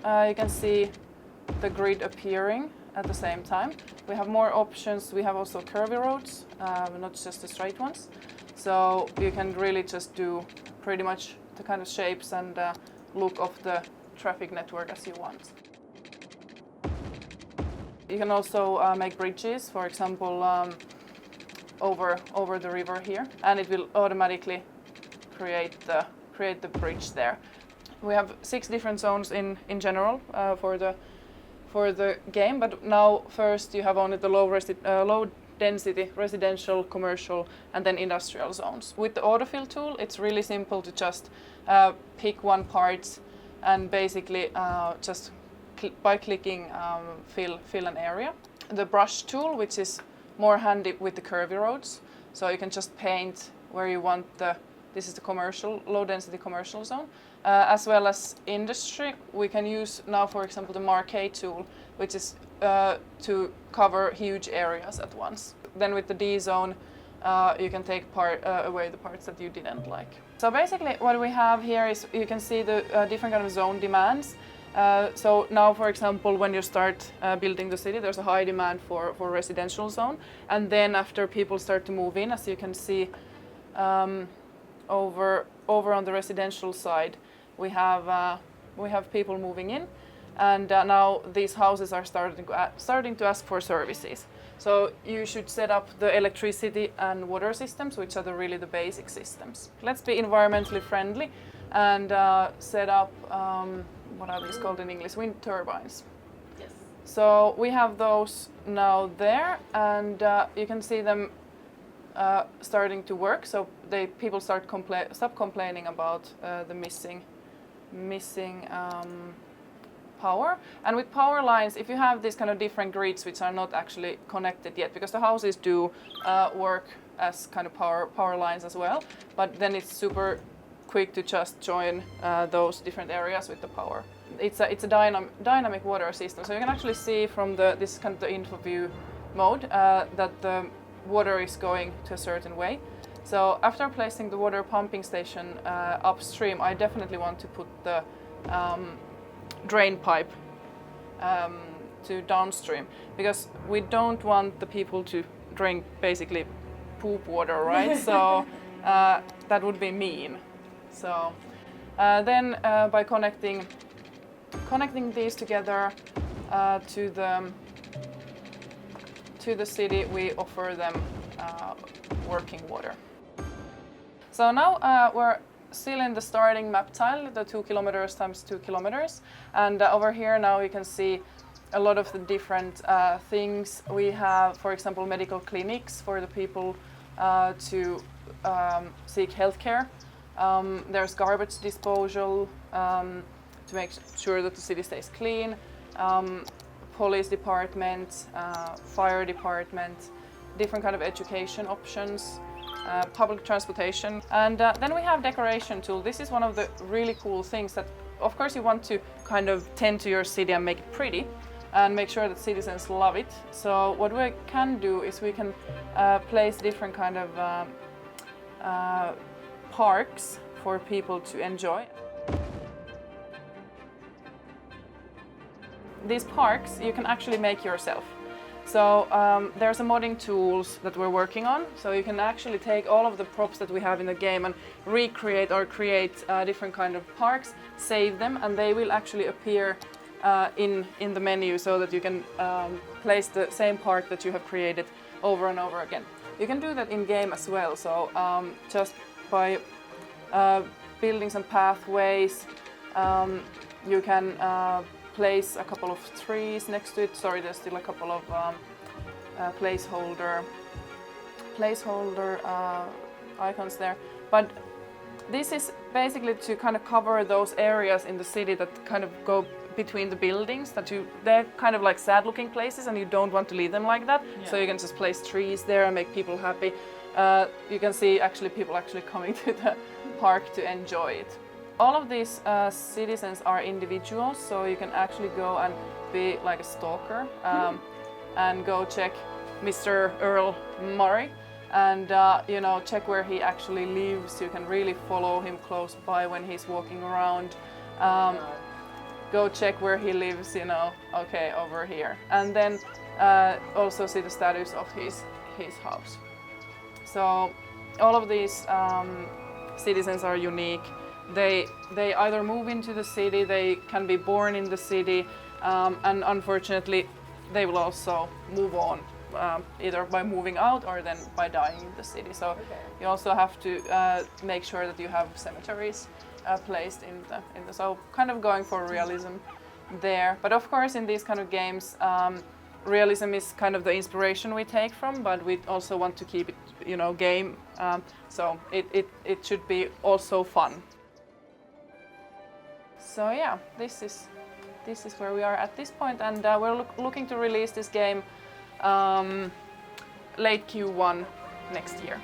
you can see the grid appearing at the same time. We have more options. We have also curvy roads, not just the straight ones. So you can really just do pretty much the kind of shapes and look of the traffic network as you want. You can also make bridges, for example, over the river here, and it will automatically create the bridge there. We have 6 different zones in general for the game, but now first you have only the low density residential, commercial, and then industrial zones. With the autofill tool, it's really simple to just pick one part and basically just by clicking fill an area. The brush tool, which is more handy with the curvy roads, so you can just paint where you want this is the commercial, low density commercial zone. As well as industry, we can use now, for example, the marquee tool, which is to cover huge areas at once. Then with the D zone, you can take away the parts that you didn't like. So basically what we have here is you can see the different kind of zone demands. So now, for example, when you start building the city, there's a high demand for residential zone. And then after people start to move in, as you can see over on the residential side, we have people moving in, and now these houses are starting to ask for services. So you should set up the electricity and water systems, which are really the basic systems. Let's be environmentally friendly and set up what are these called in English? Wind turbines. Yes. So we have those now there, and you can see them starting to work. So people stop complaining about the missing power. And with power lines, if you have these kind of different grids which are not actually connected yet, because the houses do work as kind of power lines as well, but then it's super quick to just join those different areas with the power. It's a dynamic water system, so you can actually see from this kind of the info view mode that the water is going to a certain way. So after placing the water pumping station upstream, I definitely want to put the drain pipe to downstream, because we don't want the people to drink basically poop water, right? So that would be mean. So then by connecting these together to the city, we offer them working water. So now we're still in the starting map tile, the 2 kilometers times 2 kilometers. And over here now you can see a lot of the different things. We have, for example, medical clinics for the people to seek healthcare. There's garbage disposal to make sure that the city stays clean. Police department, fire department, different kind of education options. Public transportation, and then we have decoration tool. This is one of the really cool things that, of course, you want to kind of tend to your city and make it pretty and make sure that citizens love it. So what we can do is we can place different kind of parks for people to enjoy. These parks you can actually make yourself. So there's a modding tools that we're working on. So you can actually take all of the props that we have in the game and recreate or create different kind of parks, save them, and they will actually appear in the menu, so that you can place the same park that you have created over and over again. You can do that in game as well. So just by building some pathways, you can place a couple of trees next to it. Sorry, there's still a couple of placeholder icons there. But this is basically to kind of cover those areas in the city that kind of go between the buildings, they're kind of like sad looking places and you don't want to leave them like that. Yeah. So you can just place trees there and make people happy. You can see people actually coming to the park to enjoy it. All of these citizens are individuals, so you can actually go and be like a stalker and go check Mr. Earl Murray and check where he actually lives. You can really follow him close by when he's walking around. go check where he lives, you know, okay, over here. And then also see the status of his house. So all of these citizens are unique. They either move into the city, they can be born in the city, and unfortunately they will also move on, either by moving out or then by dying in the city. So you also have to make sure that you have cemeteries placed in the so kind of going for realism there. But of course in these kind of games, realism is kind of the inspiration we take from, but we also want to keep it, you know, game. So it should be also fun. So yeah, this is where we are at this point, and we're looking to release this game late Q1 next year.